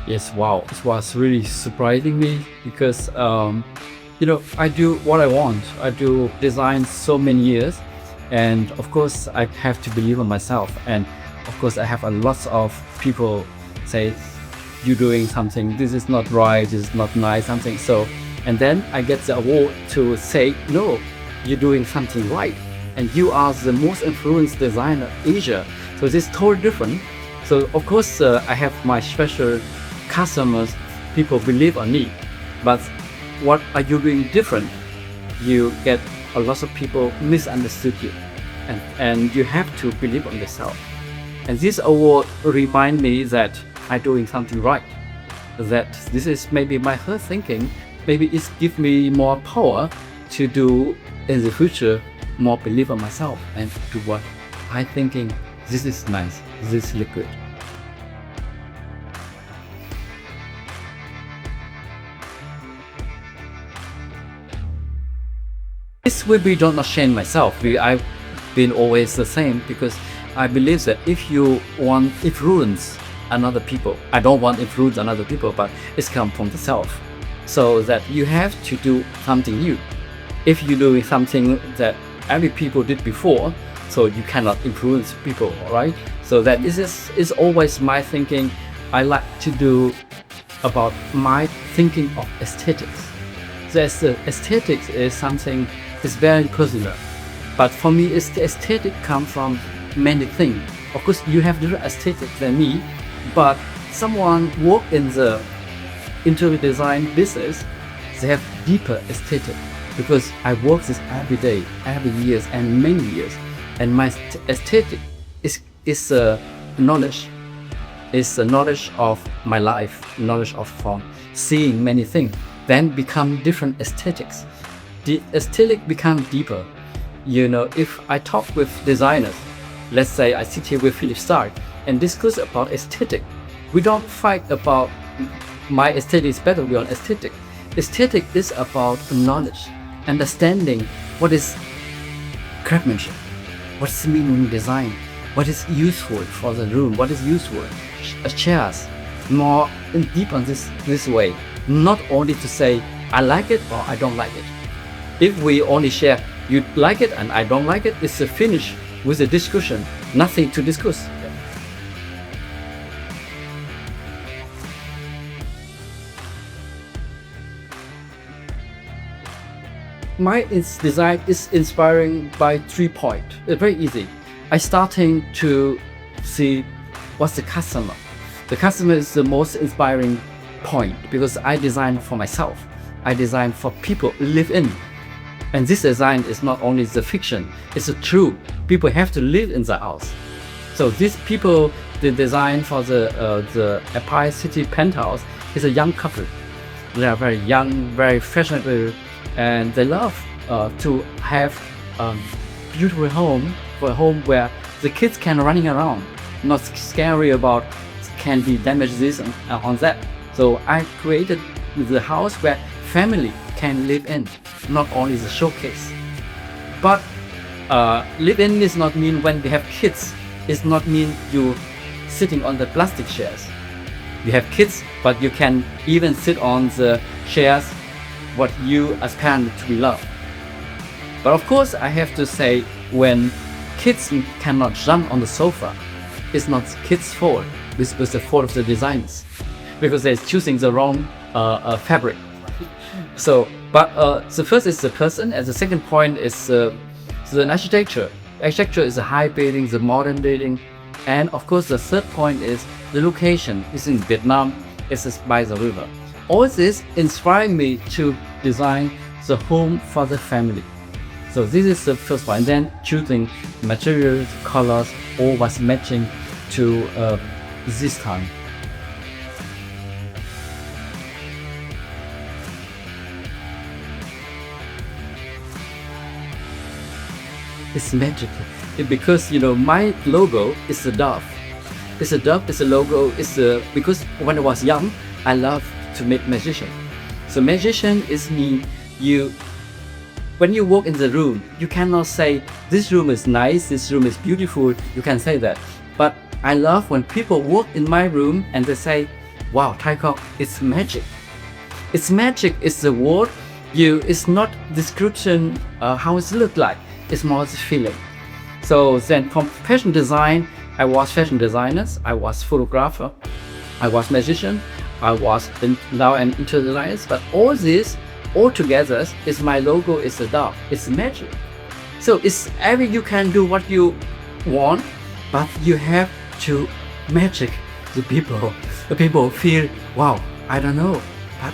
Yes, wow, it was really surprising me because I do what I want. I do design so many years, and of course I have to believe in myself. And of course I have a lot of people say you're doing something. This is not right. This is not nice. Something so, and then I get the award to say no, you're doing something right, and you are the most influenced designer in Asia. So this is totally different. So of course I have my special customers, people believe on me, but what are you doing different? You get a lot of people misunderstood you, and you have to believe on yourself. And this award remind me that I'm doing something right, that this is maybe my first thinking, maybe it give me more power to do in the future, more believe on myself and do what I thinking this is nice, this look good. This will be don't change myself. I've been always the same because I believe that if you want influence another people, I don't want influence another people, but it's come from the self. So that you have to do something new. If you're doing something that every people did before, so you cannot influence people, right? So that is always my thinking. I like to do about my thinking of aesthetics. The aesthetics is something is very personal, but for me, it's the aesthetic come from many things. Of course, you have different aesthetic than me, but someone work in the interior design business, they have deeper aesthetic because I work this every day, every years, and many years, and my aesthetic is knowledge. It's the knowledge of my life, knowledge of from seeing many things, then become different aesthetics. The aesthetic become deeper. If I talk with designers, let's say I sit here with Philip Stark and discuss about aesthetic, we don't fight about my aesthetic is better beyond aesthetic. Aesthetic is about knowledge, understanding what is craftsmanship, what's the meaning in design, what is useful for the room, what is useful, chairs, more in deep on this way, not only to say I like it or I don't like it. If we only share you like it and I don't like it, it's a finish with a discussion, nothing to discuss. My design is inspiring by 3 points. It's very easy. I starting to see what's the customer. The customer is the most inspiring point because I design for myself. I design for people live in. And this design is not only the fiction, it's a true. People have to live in the house. So these people, the design for the Empire City penthouse is a young couple. They are very young, very fashionable, and they love to have a beautiful home, for a home where the kids can running around, not scary about can be damaged this and on that. So I created the house where family can live in, not only the showcase. But live in is not mean when we have kids. It's not mean you sitting on the plastic chairs. You have kids, but you can even sit on the chairs what you as parents to be loved. But of course, I have to say, when kids cannot jump on the sofa, it's not kids' fault. This was the fault of the designers because they're choosing the wrong fabric. So, but the first is the person, and the second point is the architecture. Architecture is a high building, the modern building, and of course the third point is the location. It's in Vietnam. It's by the river. All this inspired me to design the home for the family. So this is the first one. And then choosing materials, colors, all was matching to this time. It's magical because my logo is a dove. It's a dove. It's a logo. Because when I was young, I loved to make magician. So magician is mean when you walk in the room, you cannot say this room is nice, this room is beautiful. You can say that, but I love when people walk in my room and they say wow, Thái Công, it's magic. It's magic is the word. It's not description how it look like. It's more the feeling. So then from fashion design, I was fashion designers, I was photographer, I was magician, I was now an interior designer. But all this, all together, is my logo. Is the dog. It's magic. So it's you can do what you want, but you have to magic the people. The people feel, wow, I don't know, but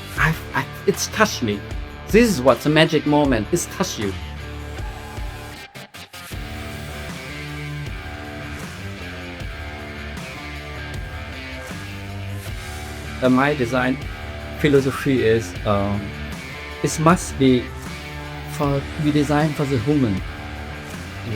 it's touched me. This is what the magic moment is, touch you. My design philosophy is it must be we design for the human,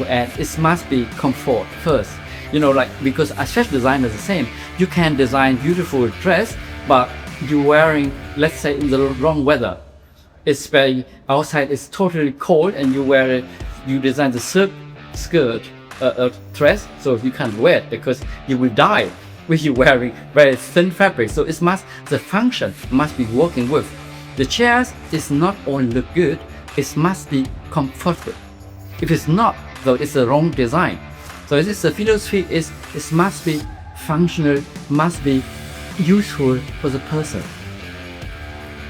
and it must be comfort first. Like, because as fashion designer is the same. You can design beautiful dress, but you wearing, let's say, in the wrong weather. It's very outside. It's totally cold, and you design the skirt dress, so you can't wear it because you will die with you wearing very thin fabric. So the function must be working with. The chairs is not only look good, it must be comfortable. If it's not, though, it's the wrong design. So this is the philosophy is it must be functional, must be useful for the person.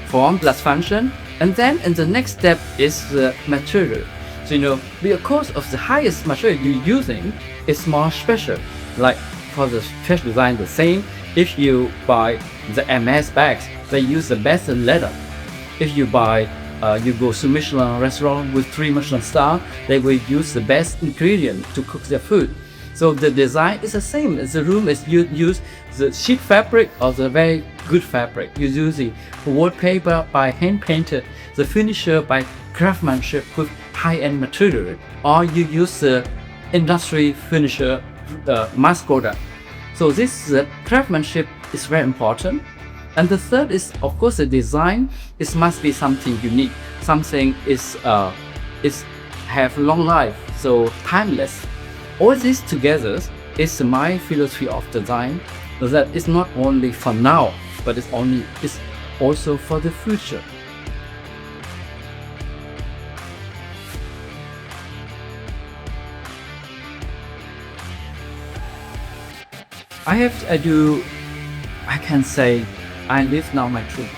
Form plus function, and then in the next step is the material. So because of the highest material you're using, it's more special. Like for the fashion design, the same. If you buy the MS bags, they use the best leather. If you buy, you go to Michelin restaurant with 3 Michelin stars, they will use the best ingredient to cook their food. So the design is the same. The room is you use the cheap fabric or the very good fabric. You use the wallpaper by hand painted, the finisher by craftsmanship with high-end material, or you use the industry finisher mass product. So this craftsmanship is very important. And the third is, of course, the design. It must be something unique. Something is have long life, so timeless. All this together is my philosophy of design. That it's not only for now, but it's also for the future. I can say I live now my dream.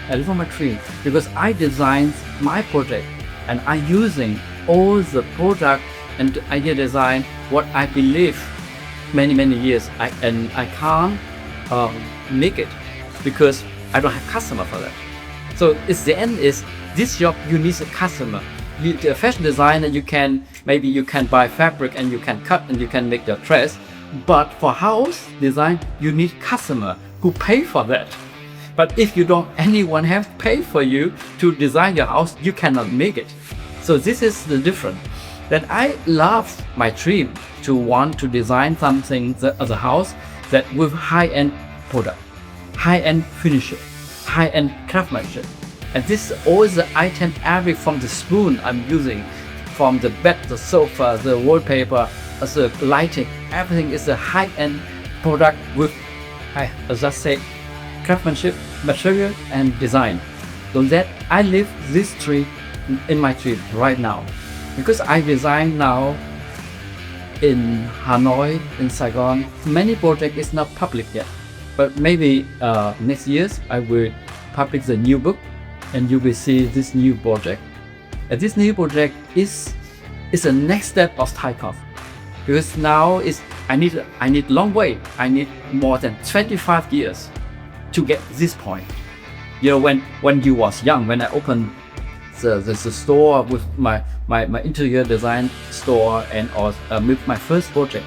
I live on my dream because I designed my project and I using all the product and idea design what I believe many years. I can't make it because I don't have customer for that. So it's the end is this job you need a customer. The fashion designer you can buy fabric and you can cut and you can make your dress. But for house design, you need customer who pay for that. But if you don't, anyone have pay for you to design your house, you cannot make it. So this is the difference. That I love my dream to want to design something as a house that with high-end product, high-end finisher, high-end craftsmanship. And this is always the item every from the spoon I'm using, from the bed, the sofa, the wallpaper, the lighting, everything is a high-end product with, as I say, craftsmanship, material, and design. So that I live this dream in my dream right now, because I design now in Hanoi, in Saigon. Many project is not public yet, but maybe next years I will publish the new book, and you will see this new project. And this new project is the next step of Thái Công. Because now I need long way. I need more than 25 years to get this point. When you was young, when I opened the store with my interior design store and with my first project,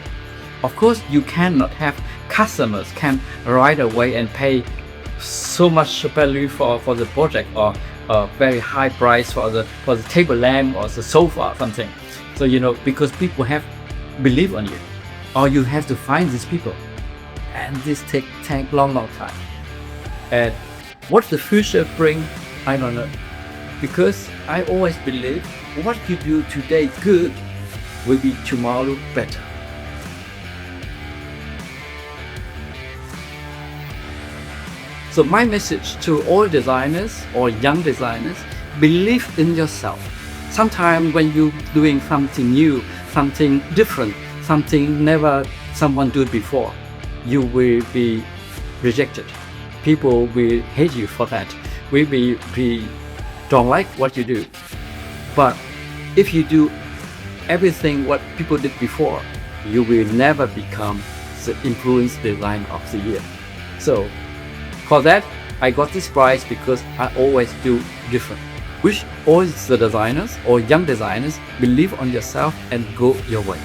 of course you cannot have customers can right away and pay so much value for the project or a very high price for the table lamp or the sofa or something. So because people have believe on you, or you have to find these people, and this take long time. And what the future bring, I don't know, because I always believe what you do today good will be tomorrow better. So my message to all designers or young designers, believe in yourself. Sometimes when you're doing something new, something different, something never someone did before, you will be rejected. People will hate you for that. Will be don't like what you do. But if you do everything what people did before, you will never become the influence designer of the year. So for that, I got this prize because I always do different. Wish all the designers or young designers believe on yourself and go your way.